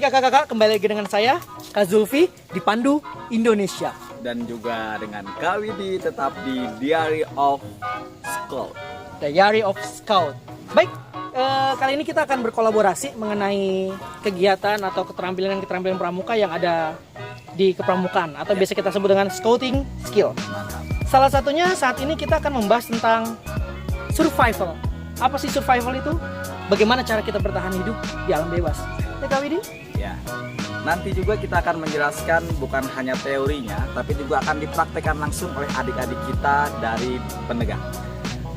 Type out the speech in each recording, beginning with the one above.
Baik kakak-kakak, kembali lagi dengan saya, Kak Zulfi, di Pandu Indonesia. Dan juga dengan Kak Widi tetap di Diary of Scout. Diary of Scout. Baik, kali ini kita akan berkolaborasi mengenai kegiatan atau keterampilan pramuka yang ada di kepramukaan atau biasa kita sebut dengan scouting skill. Mantap. Salah satunya saat ini kita akan membahas tentang survival. Apa sih survival itu? Bagaimana cara kita bertahan hidup di alam bebas? Ya Kak Widi? Ya. Nanti juga kita akan menjelaskan bukan hanya teorinya, tapi juga akan dipraktekkan langsung oleh adik-adik kita dari penegak.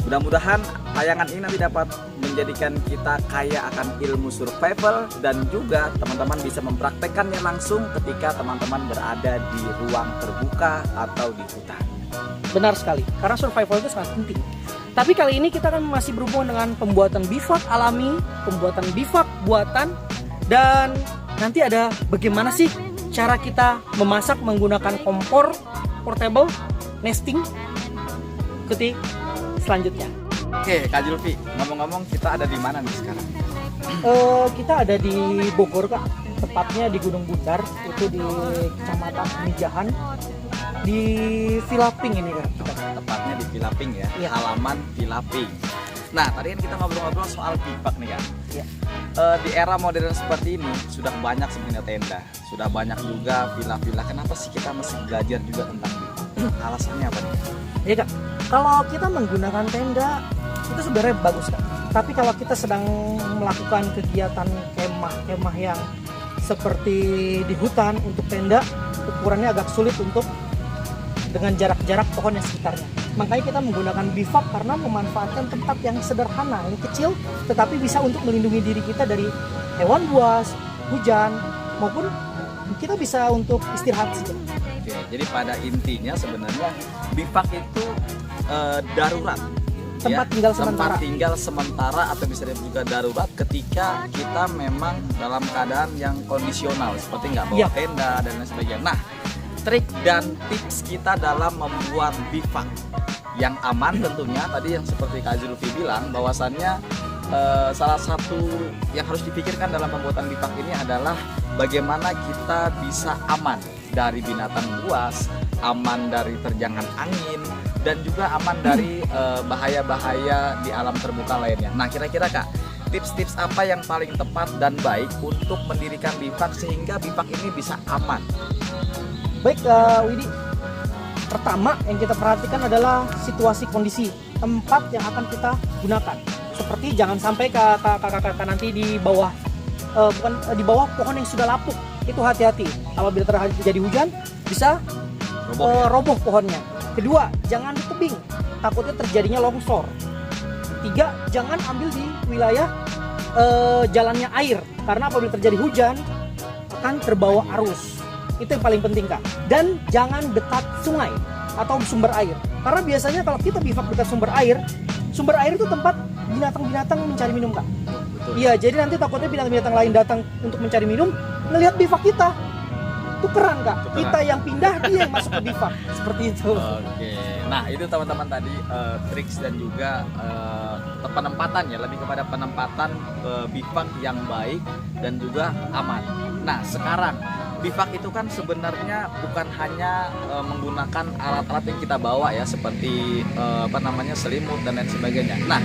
Mudah-mudahan tayangan ini nanti dapat menjadikan kita kaya akan ilmu survival dan juga teman-teman bisa mempraktekkannya langsung ketika teman-teman berada di ruang terbuka atau di hutan. Benar sekali, karena survival itu sangat penting. Tapi kali ini kita akan masih berhubungan dengan pembuatan bivak alami, pembuatan bivak buatan, dan nanti ada bagaimana sih cara kita memasak menggunakan kompor portable nesting. Ikuti selanjutnya. Oke, Kak Zulfi, ngomong-ngomong kita ada di mana nih sekarang? Kita ada di Bogor Kak, tepatnya di Gunung Bundar, itu di Kecamatan Mijahan, di Vilaping ini Kak. Tepatnya di Vilaping ya, Iya. halaman Vilaping. Nah, tadi kan kita ngobrol-ngobrol soal bivak nih kan. Iya. Di era modern seperti ini sudah banyak sebenarnya tenda, sudah banyak juga villa-villa. Kenapa sih kita masih belajar juga tentang bivak? Alasannya apa nih? Iya Kak, kalau kita menggunakan tenda itu sebenarnya bagus Kak. Tapi kalau kita sedang melakukan kegiatan kemah yang seperti di hutan untuk tenda, ukurannya agak sulit untuk dengan jarak-jarak pohon yang sekitarnya. Makanya kita menggunakan bivak karena memanfaatkan tempat yang sederhana, yang kecil, tetapi bisa untuk melindungi diri kita dari hewan buas, hujan, maupun kita bisa untuk istirahat saja. Oke, jadi pada intinya sebenarnya bivak itu darurat. Tempat tinggal sementara. Tempat tinggal sementara atau bisa juga darurat ketika kita memang dalam keadaan yang kondisional seperti nggak bawa Iya. tenda dan lain sebagainya. Nah, trik dan tips kita dalam membuat bivak yang aman tentunya tadi yang seperti Kak Zulfi bilang bahwasannya salah satu yang harus dipikirkan dalam pembuatan bivak ini adalah bagaimana kita bisa aman dari binatang buas, aman dari terjangan angin, dan juga aman dari bahaya-bahaya di alam terbuka lainnya. Nah, kira-kira Kak, tips-tips apa yang paling tepat dan baik untuk mendirikan bivak sehingga bivak ini bisa aman? Baik Widi, pertama yang kita perhatikan adalah situasi kondisi tempat yang akan kita gunakan. Seperti jangan sampai kakak nanti di bawah di bawah pohon yang sudah lapuk. Itu hati-hati. Kalau bila terjadi hujan bisa roboh pohonnya. Kedua, jangan di tebing. Takutnya terjadinya longsor. Tiga, jangan ambil di wilayah jalannya air karena apabila terjadi hujan akan terbawa arus. Itu yang paling penting Kak. Dan jangan dekat sungai atau sumber air. Karena biasanya kalau kita bivak dekat sumber air itu tempat binatang-binatang mencari minum Kak. Betul. Iya, jadi nanti takutnya binatang-binatang lain datang untuk mencari minum, ngelihat bivak kita. Tukeran Kak. Tukeran. Kita yang pindah, dia yang masuk ke bivak. Seperti itu. Oke, nah itu teman-teman tadi triks dan juga penempatan ya, lebih kepada penempatan bivak yang baik dan juga aman. Nah sekarang bivak itu kan sebenarnya bukan hanya menggunakan alat-alat yang kita bawa ya seperti selimut dan lain sebagainya. Nah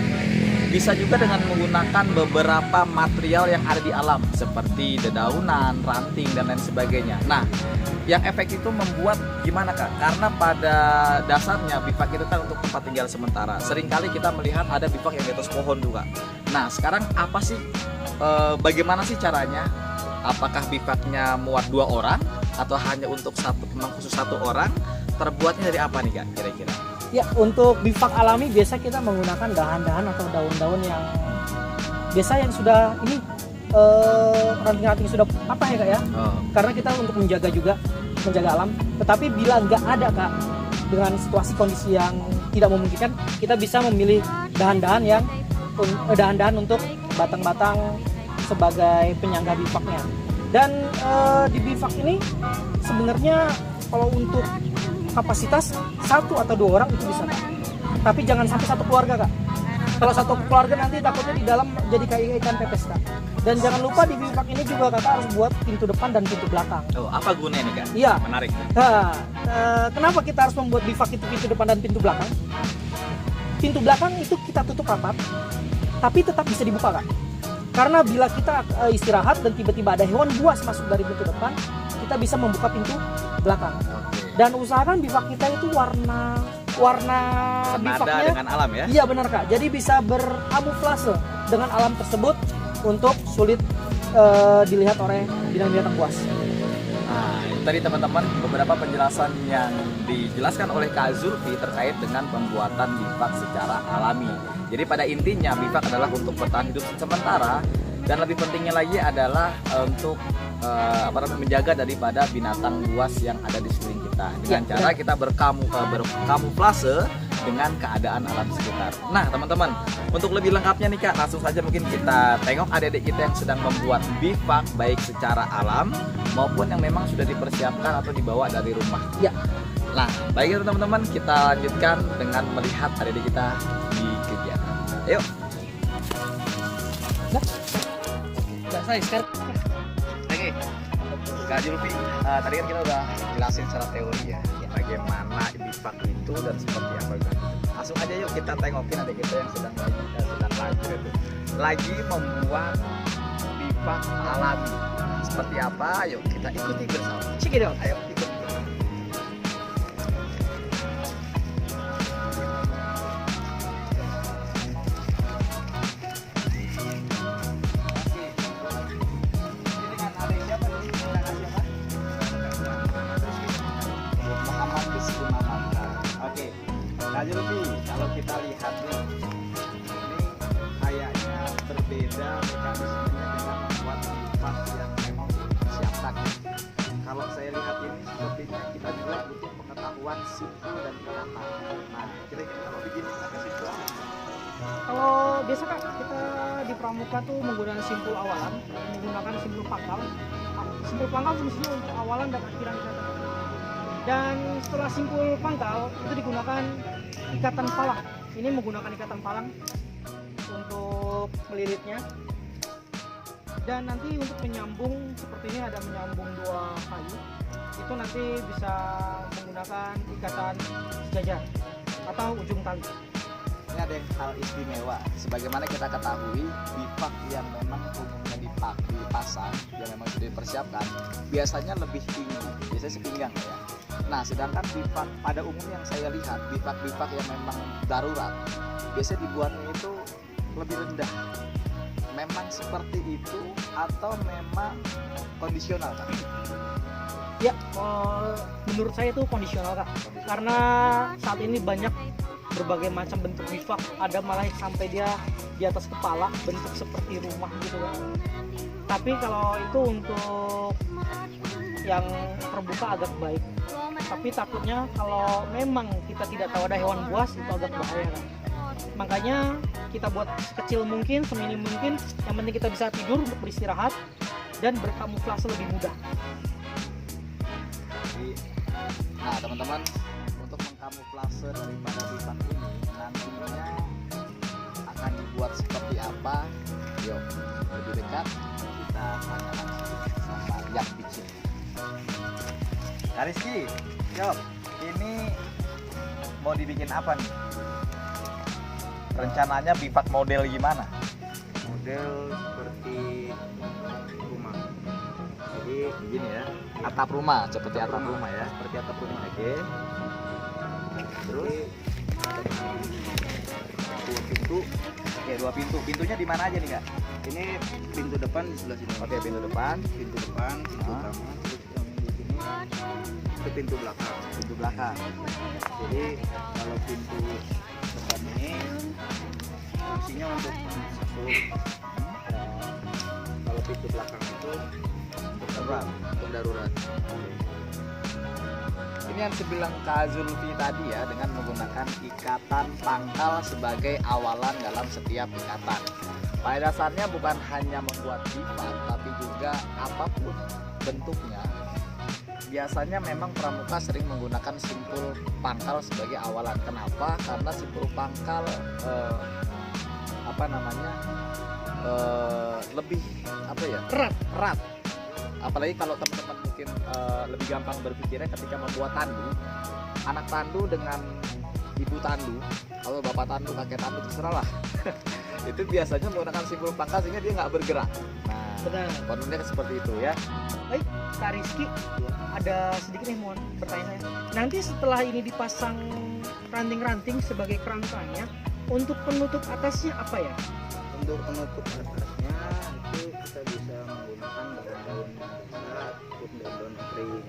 bisa juga dengan menggunakan beberapa material yang ada di alam seperti dedaunan, ranting dan lain sebagainya. Nah, yang efektif itu membuat gimana Kak? Karena pada dasarnya bivak itu kan untuk tempat tinggal sementara. Seringkali kita melihat ada bivak yang di atas pohon juga. Nah, sekarang apa sih? Bagaimana sih caranya? Apakah bivaknya muat 2 orang atau hanya untuk khusus 1 orang? Terbuatnya dari apa nih Kak kira-kira? Ya, untuk bivak alami biasa kita menggunakan dahan-dahan atau daun-daun yang biasa yang sudah ini ranting-ranting sudah patah ya Kak ya. Karena kita untuk menjaga alam. Tetapi bila nggak ada Kak, dengan situasi kondisi yang tidak memungkinkan, kita bisa memilih dahan-dahan untuk batang-batang sebagai penyangga bivaknya. Dan di bivak ini sebenarnya kalau untuk kapasitas 1 atau 2 orang itu bisa Kak. Tapi jangan sampai 1 keluarga Kak. Kalau satu keluarga nanti takutnya di dalam jadi kayak ikan pepes Kak. Dan jangan lupa di bivak ini juga Kakak harus buat pintu depan dan pintu belakang. Oh, apa gunanya nih Kak? Iya. Menarik. Nah, kenapa kita harus membuat bivak itu pintu depan dan pintu belakang? Pintu belakang itu kita tutup rapat, tapi tetap bisa dibuka Kak. Karena bila kita istirahat dan tiba-tiba ada hewan buas masuk dari pintu depan, kita bisa membuka pintu belakang. Dan usahakan bivak kita itu warna Senada bivaknya dengan alam ya? Iya benar Kak. Jadi bisa berkamuflase dengan alam tersebut untuk sulit dilihat oleh binatang-binatang buas. Nah, itu tadi teman-teman beberapa penjelasan yang dijelaskan oleh Kak Zulfi terkait dengan pembuatan bivak secara alami. Jadi pada intinya bivak adalah untuk bertahan hidup sementara, dan lebih pentingnya lagi adalah untuk menjaga daripada binatang buas yang ada di sekeliling kita dengan cara kita berkamuflase dengan keadaan alam sekitar. Nah teman-teman, untuk lebih lengkapnya nih Kak, langsung saja mungkin kita tengok adik-adik kita yang sedang membuat bivak baik secara alam maupun yang memang sudah dipersiapkan atau dibawa dari rumah. Ya. Nah, baiknya teman-teman, kita lanjutkan dengan melihat adik-adik kita di kegiatan. Yuk. Udah saya sekarang. Oke. Kak Zulfi, tadi kan kita udah jelasin secara teori ya, bagaimana bivak itu dan seperti apa kan. Langsung aja yuk kita tengokin adik kita yang sedang lagi membuat bivak alami. Seperti apa? Yuk kita ikuti bersama. Check it out. Ayo ikut. Kak Zulfi, kalau kita lihat nih, ini kayaknya berbeda mekanismenya dengan membuat bivak yang memang dipersiapkan. Kalau saya lihat ini sepertinya kita juga butuh pengetahuan simpul dan kata. Nah, kira-kira kalau begini kita kasih tahu. Kalau biasa Kak, kita di pramuka tuh menggunakan simpul awalan, menggunakan simpul pangkal. Simpul pangkal fungsinya untuk awalan dan akhiran ikatan. Dan setelah simpul pangkal itu digunakan ikatan palang. Ini menggunakan ikatan palang untuk melilitnya. Dan nanti untuk menyambung, seperti ini ada menyambung dua kayu. Itu nanti bisa menggunakan ikatan sejajar atau ujung tali. Ini ada yang hal istimewa. Sebagaimana kita ketahui, bivak yang memang umumnya dipasang, yang memang sudah dipersiapkan, biasanya lebih tinggi, biasanya sepinggang ya. Nah, sedangkan bivak pada umumnya yang saya lihat, bivak-bivak yang memang darurat, biasanya dibuatnya itu lebih rendah. Memang seperti itu atau memang kondisional Kak? Ya, menurut saya itu kondisional Kak. Karena saat ini banyak berbagai macam bentuk bivak, ada malah sampai dia di atas kepala, bentuk seperti rumah gitu kan. Tapi kalau itu untuk yang terbuka agak baik. Tapi takutnya kalau memang kita tidak tahu ada hewan buas, itu agak bahaya kan. Makanya kita buat sekecil mungkin, seminim mungkin, yang penting kita bisa tidur untuk beristirahat dan berkamuflase lebih mudah. Nah teman-teman, untuk mengkamuflase daripada bivak ini nantinya akan dibuat seperti apa? Yuk lebih dekat kita tanya langsung sama yang bikin. Kak Rizky, yuk, ini mau dibikin apa nih? Rencananya bivak model gimana? Model seperti rumah. Jadi begini ya, atap rumah, seperti atap rumah ya. Seperti atap rumah. Oke. Terus Dua pintu. oke, dua pintu. Pintunya di mana aja nih Kak? Ini pintu depan di sebelah sini. Oke, pintu depan, Pintu depan, pintu utama. Terus yang di sini itu pintu belakang. pintu belakang. Jadi kalau pintu depan ini fungsinya untuk masuk. Kalau pintu belakang itu untuk darurat. Ini yang dibilang Kak Zulfi tadi ya, dengan menggunakan ikatan pangkal sebagai awalan dalam setiap ikatan. Pada dasarnya bukan hanya membuat bivak, tapi juga apapun bentuknya. Biasanya memang pramuka sering menggunakan simpul pangkal sebagai awalan. Kenapa? Karena simpul pangkal apa namanya lebih apa ya, Erat. apalagi kalau teman-teman mungkin lebih gampang berpikirnya ketika membuat tandu, anak tandu dengan ibu tandu atau bapak tandu, kakek tandu, terserah lah. Itu biasanya menggunakan simpul pangkal sehingga dia nggak bergerak. Nah, Benar. kontennya seperti itu ya. Baik, Kak Rizky, ada sedikit nih mohon bertanya saya. Nanti setelah ini dipasang ranting-ranting sebagai kerangkanya, untuk penutup atasnya apa ya? Untuk penutup atasnya itu kita bisa menggunakan daun-daun besar ataupun daun-daun kering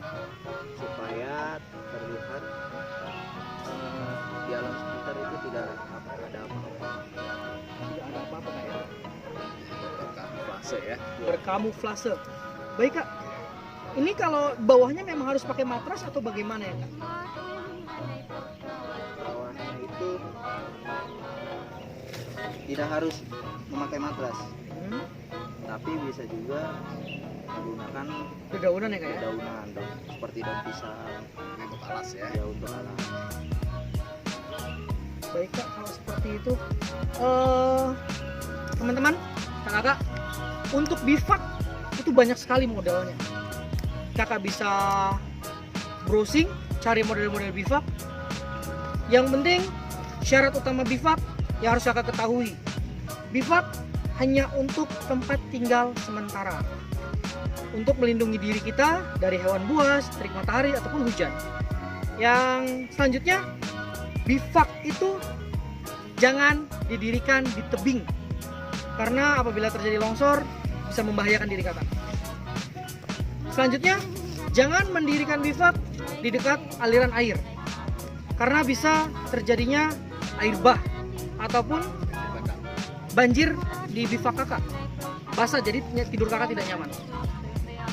supaya terlihat di alam sekitar itu tidak ada apa-apa. Tidak ada apa-apa Kak ya. Kamuflase ya. Berkamuflase. Baik Kak, ini kalau bawahnya memang harus pakai matras atau bagaimana ya Kak? Bawahnya itu tidak harus memakai matras, tapi bisa juga menggunakan Dedaunan ya Kak ya? dedaunan seperti daun pisang Ini untuk alas ya. ya untuk alam. Baik Kak, kalau seperti itu teman-teman, kakak, untuk bivak itu banyak sekali modelnya. Kakak bisa browsing, cari model-model bivak. Yang penting syarat utama bivak yang harus kakak ketahui, bivak hanya untuk tempat tinggal sementara, untuk melindungi diri kita dari hewan buas, terik matahari ataupun hujan. Yang selanjutnya, bivak itu jangan didirikan di tebing, karena apabila terjadi longsor bisa membahayakan diri kakak. Selanjutnya, jangan mendirikan bivak di dekat aliran air, karena bisa terjadinya air bah ataupun banjir di bivak kakak, basah, jadi tidur kakak tidak nyaman.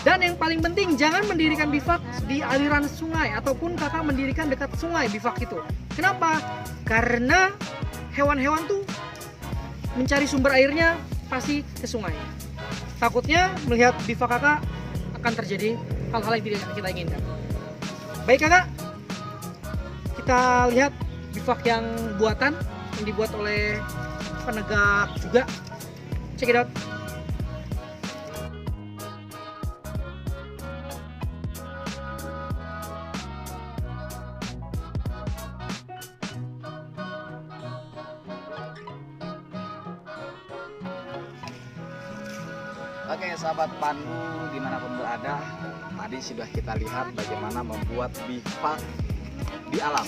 Dan yang paling penting, jangan mendirikan bivak di aliran sungai ataupun kakak mendirikan dekat sungai bivak itu. Kenapa? Karena hewan-hewan tuh mencari sumber airnya pasti ke sungai. Takutnya melihat bivak kakak akan terjadi hal-hal yang tidak kita inginkan. Baik kakak, kita lihat bivak yang buatan yang dibuat oleh penegak juga. Check it out. Oke sahabat Pandu dimanapun berada, tadi sudah kita lihat bagaimana membuat bivak di alam.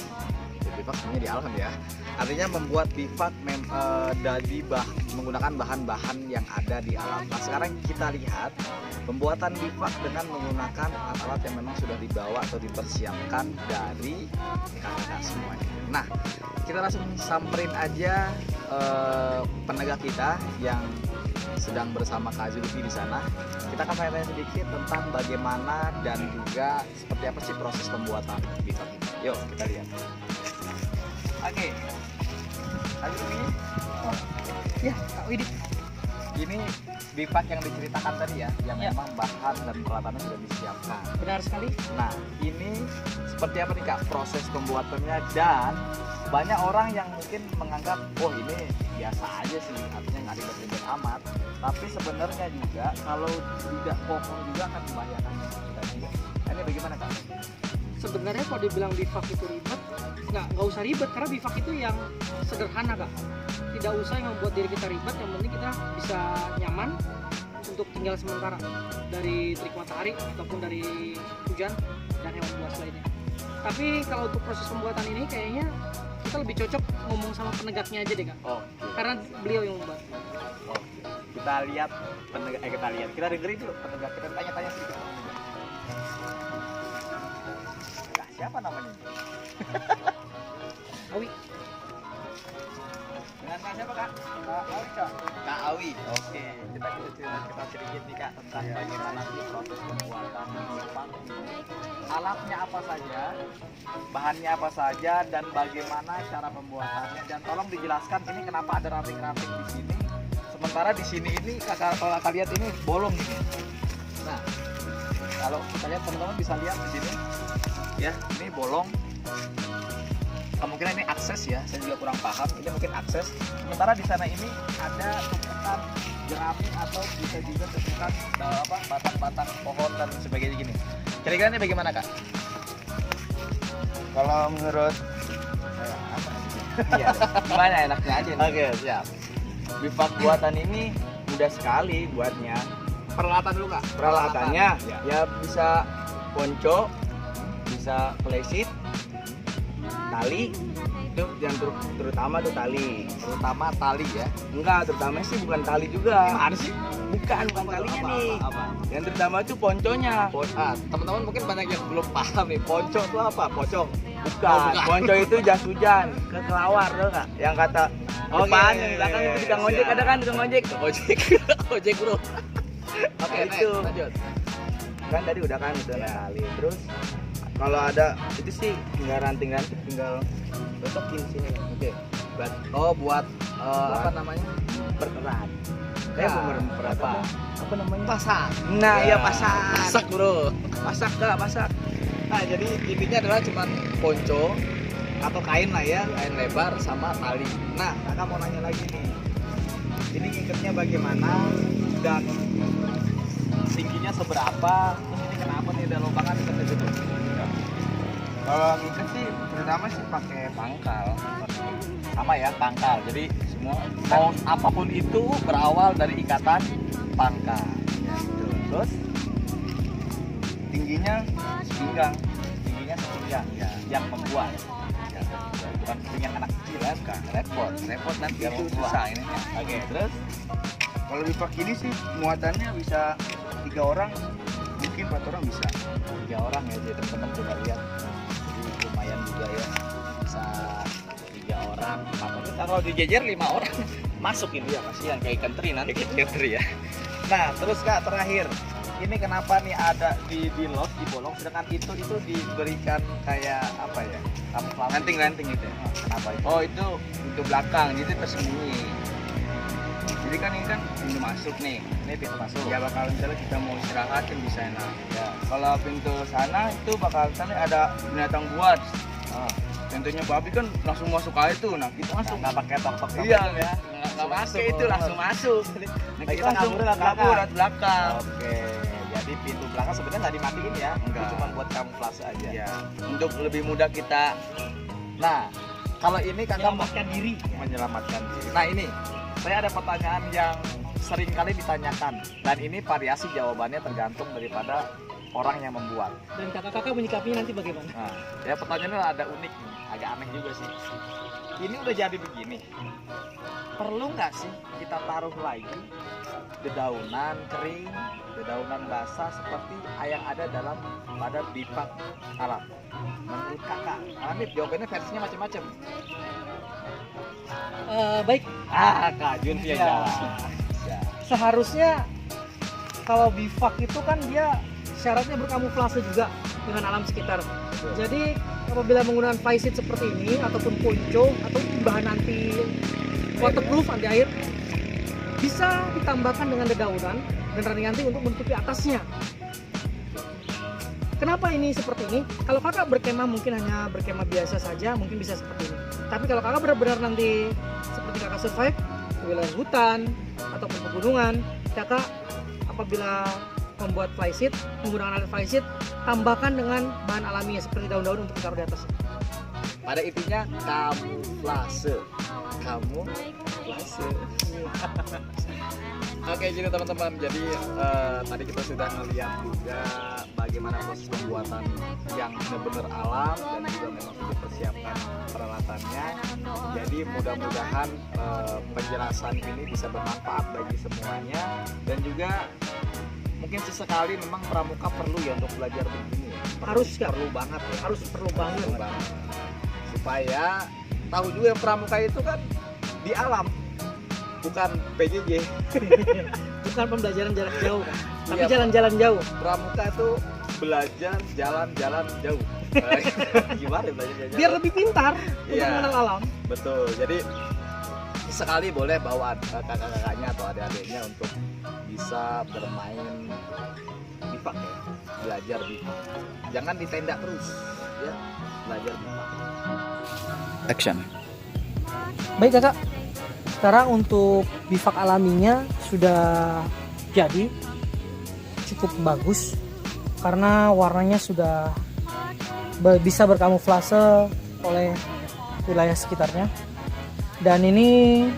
Ya, bivak sebenarnya di alam ya. Artinya membuat bivak menggunakan bahan-bahan yang ada di alam. Nah sekarang kita lihat pembuatan bivak dengan menggunakan alat-alat yang memang sudah dibawa atau dipersiapkan dari kakak-kakak semuanya. Nah kita langsung samperin aja penegak kita yang sedang bersama Kak Zulfi di sana. Kita akan tanya sedikit tentang bagaimana dan juga seperti apa sih proses pembuatan bivak ini. Yuk kita lihat. Oke, Kak Zulfi, Ya, Kak Widi. ini bivak yang diceritakan tadi ya, yang Ya. memang bahan dan peralatannya sudah disiapkan. Benar sekali. Nah, ini seperti apa nih Kak proses pembuatannya, dan banyak orang yang mungkin menganggap oh ini biasa aja sih, artinya nggak ribet-ribet amat. Tapi sebenarnya juga kalau tidak kokoh juga akan membahayakan kita juga. Nah, ini bagaimana Kak? Sebenarnya kalau dibilang bivak itu ribet, nggak usah ribet, karena bivak itu yang sederhana Kak. Tidak usah yang membuat diri kita ribet, yang penting kita bisa nyaman untuk tinggal sementara dari terik matahari ataupun dari hujan dan hewan buas lainnya. Tapi kalau untuk proses pembuatan ini kayaknya kita lebih cocok ngomong sama penegaknya aja deh Kak, Oke. karena beliau yang membuat. Oke. Kita lihat penegak, kita dengerin dulu penegak, kita tanya-tanya sedikit. Kak, siapa namanya? Awi, Dengan Kak siapa Kak? Kak Awi Kak? Kak Awi. Oke, kita sedikit nih Kak tentang bagaimana sih proses pembuatan bivak. Alatnya apa saja, bahannya apa saja, dan bagaimana cara pembuatannya. Dan tolong dijelaskan ini kenapa ada ranting-ranting di sini. Sementara di sini ini kalau kakak lihat ini bolong ini. Nah, kalau kita lihat teman-teman bisa lihat di sini, ya ini bolong. kemungkinan ini akses ya, saya juga kurang paham. Ini mungkin akses. Sementara di sana ini ada tumpukan jerami atau bisa juga tumpukan batang-batang pohon dan sebagainya gini. Kira-kira ini bagaimana Kak? Kalau menurut saya apa? Iya. Gimana enaknya aja nih? Oke, siap. Bivak buatan ini mudah sekali buatnya. Peralatan dulu Kak. Peralatannya Ya. ya bisa ponco, bisa playseat, tali, itu yang terutama tuh tali. Terutama tali ya. Enggak, terutama sih bukan tali juga. Gimana sih? Bukan talinya nih. Apa? Yang terutama tuh ponconya. Teman-teman mungkin banyak yang belum paham nih. Ponco itu apa? Pocong. Bukan. Ponco itu jas hujan, kelelawar tuh Kak. Yang kata depan, yang belakang itu tukang ojek, ada kan tukang ojek. Ojek. Ojek bro. Oke, Nah, itu. lanjut. Kan tadi udah kan itu tali. Terus kalau ada itu sih tinggal ranting-ranting, tinggal letokin sini. Oke. Buat apa namanya? Berat. Ya, berat apa? Apa namanya? Pasak. Nah, iya pasak. Pasak bro. Pasak Kak, pasak. Nah, jadi intinya adalah cuman ponco atau kain lah ya, kain lebar sama tali. Nah, Kakak mau nanya lagi nih. Ini ngikatnya bagaimana dan Tingginya seberapa? Terus ini kenapa nih ada lubangkan seperti itu? kalau ngikat sih pertama sih pakai pangkal. Sama ya, pangkal. Jadi semua mau apapun itu berawal dari ikatan pangkal. Ya, gitu. Terus tingginya sepinggang. Tingginya sepinggang ya, yang membuat. Ya, bukan pinggang anak kecil ya, kan? Repot nanti yang Itu membuat. susah ini. Oke. Terus kalau bivak ini sih muatannya bisa 3 orang, mungkin 4 orang bisa. 3 orang ya, jadi teman-teman coba lihat. Jadi lumayan juga ya, bisa 3 orang, 4 orang. Kita kalau dijejer 5 orang masuk ini ya, kasihan kayak ikan teri nanti. Ikan teri ya. Nah, terus Kak terakhir, ini kenapa nih ada di los, di bolong, sedangkan itu diberikan kayak apa ya? Kamuflase. Ranting-ranting itu ya. Kenapa itu? Oh, itu pintu belakang, jadi tersembunyi. Jadi kan ini kan pintu masuk nih. Ini pintu masuk. Ya bakal misalnya kita mau istirahat kan bisa enak. Ya. Kalau pintu sana itu bakal misalnya ada binatang buas. Oh. Contohnya babi kan langsung masuk aja tuh. Nah kita masuk. Nggak pakai tok-tok Iya, ya. Nggak pakai itu langsung masuk. Nah, Kita kita langsung kabur lewat kabur belakang. lewat belakang. Oke, jadi pintu belakang sebenarnya nggak dimatiin ya, Nggak. cuma buat kamuflase aja. Ya, untuk lebih mudah kita Nah, kalau ini kakak mau Menyelamatkan diri. menyelamatkan diri. Nah ini, saya ada pertanyaan yang sering kali ditanyakan dan ini variasi jawabannya tergantung daripada orang yang membuat. Dan kakak-kakak menyikapinya nanti bagaimana? Nah, ya pertanyaannya ada unik nih, agak aneh juga sih. Ini udah jadi begini, perlu nggak sih kita taruh lagi dedaunan kering, dedaunan basah seperti yang ada dalam pada bivak alam? Menurut kakak, Anif jawabannya versinya macam-macam. Baik, Kak Junfi yang Ya. jawab. Ya. seharusnya kalau bivak itu kan dia syaratnya berkamuflase juga dengan alam sekitar. Jadi apabila menggunakan fly sheet seperti ini ataupun ponco atau bahan anti waterproof, anti air, bisa ditambahkan dengan dedaunan dan ranting-ranting untuk menutupi atasnya. Kenapa ini seperti ini? Kalau kakak berkemah mungkin hanya berkemah biasa saja, mungkin bisa seperti ini. Tapi kalau kakak benar-benar nanti seperti kakak survive di wilayah hutan ataupun pegunungan, kakak apabila membuat fly sheet, menggunakan alat fly sheet, tambahkan dengan bahan alaminya seperti daun-daun untuk ditaruh di atas. Pada intinya kamuflase. Kamuflase. Oke, jadi teman-teman, jadi tadi kita sudah melihat juga bagaimana proses pembuatan yang benar-benar alam dan juga memang sudah persiapkan peralatannya. Jadi mudah-mudahan penjelasan ini bisa bermanfaat bagi semuanya dan juga mungkin sesekali memang pramuka perlu ya untuk belajar begini ya. Perlu banget ya. Perlu banget. Perlu banget. Supaya tahu juga yang pramuka itu kan di alam, bukan PJJ. Bukan pembelajaran jarak jauh kan, tapi Iya, jalan-jalan jauh. Pramuka itu belajar jalan-jalan jauh. Gimana belajar jalan? Biar lebih pintar untuk Iya. mengenal alam. Betul. Jadi sesekali boleh bawa kakak-kakaknya atau adik-adiknya untuk bisa bermain bivak ya, belajar bivak. Jangan di tenda terus ya, belajar bivak. Action. Baik kakak, sekarang untuk bivak alaminya sudah jadi cukup bagus karena warnanya sudah bisa berkamuflase oleh wilayah sekitarnya. Dan ini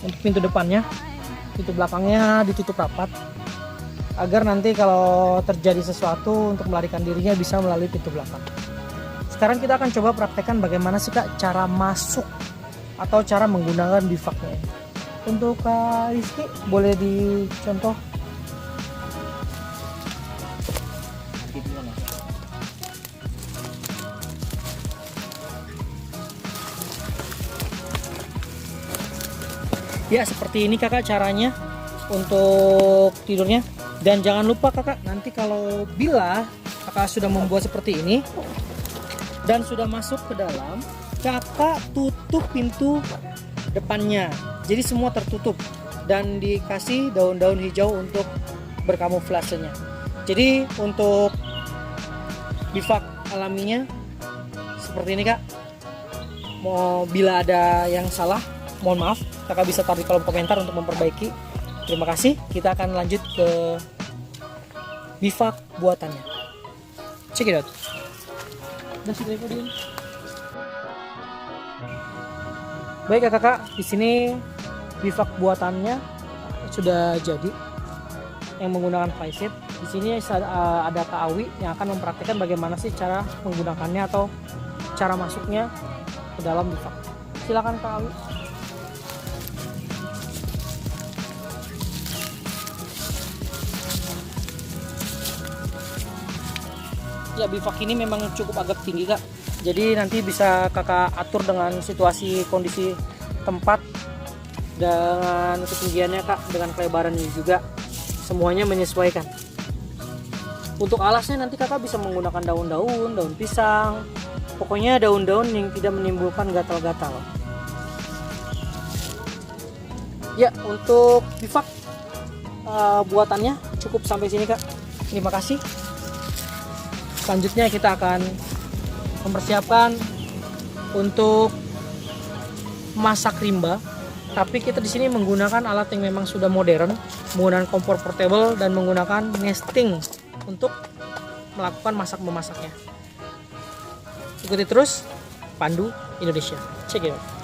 untuk pintu depannya, pintu belakangnya ditutup rapat agar nanti kalau terjadi sesuatu untuk melarikan dirinya bisa melalui pintu belakang. Sekarang kita akan coba praktekkan bagaimana sih kak cara masuk atau cara menggunakan bivaknya. Untuk Kak Rizky boleh dicontoh. Ya seperti ini kakak caranya untuk tidurnya. Dan jangan lupa kakak, nanti kalau bila kakak sudah membuat seperti ini dan sudah masuk ke dalam, kakak tutup pintu depannya, jadi semua tertutup dan dikasih daun-daun hijau untuk berkamuflasenya. Jadi untuk bivak alaminya seperti ini kak. Mau bila ada yang salah, mohon maaf, kakak bisa taruh di kolom komentar untuk memperbaiki. Terima kasih. Kita akan lanjut ke bivak buatannya. Check it out. Baik kakak, di sini bivak buatannya sudah jadi yang menggunakan flysheet. Di sini ada Kak Awi yang akan mempraktikkan bagaimana sih cara menggunakannya atau cara masuknya ke dalam bivak. Silakan Kak Awi. Ya bivak ini memang cukup agak tinggi kak, jadi nanti bisa kakak atur dengan situasi kondisi tempat, dengan ketinggiannya kak, dengan kelebarannya juga, semuanya menyesuaikan. Untuk alasnya nanti kakak bisa menggunakan daun-daun, daun pisang, pokoknya daun-daun yang tidak menimbulkan gatal-gatal. Ya untuk bivak buatannya cukup sampai sini kak, terima kasih. Selanjutnya kita akan mempersiapkan untuk masak rimba, tapi kita di sini menggunakan alat yang memang sudah modern, menggunakan kompor portable dan menggunakan nesting untuk melakukan masak-memasaknya. Ikuti terus Pandu Indonesia. Check it out.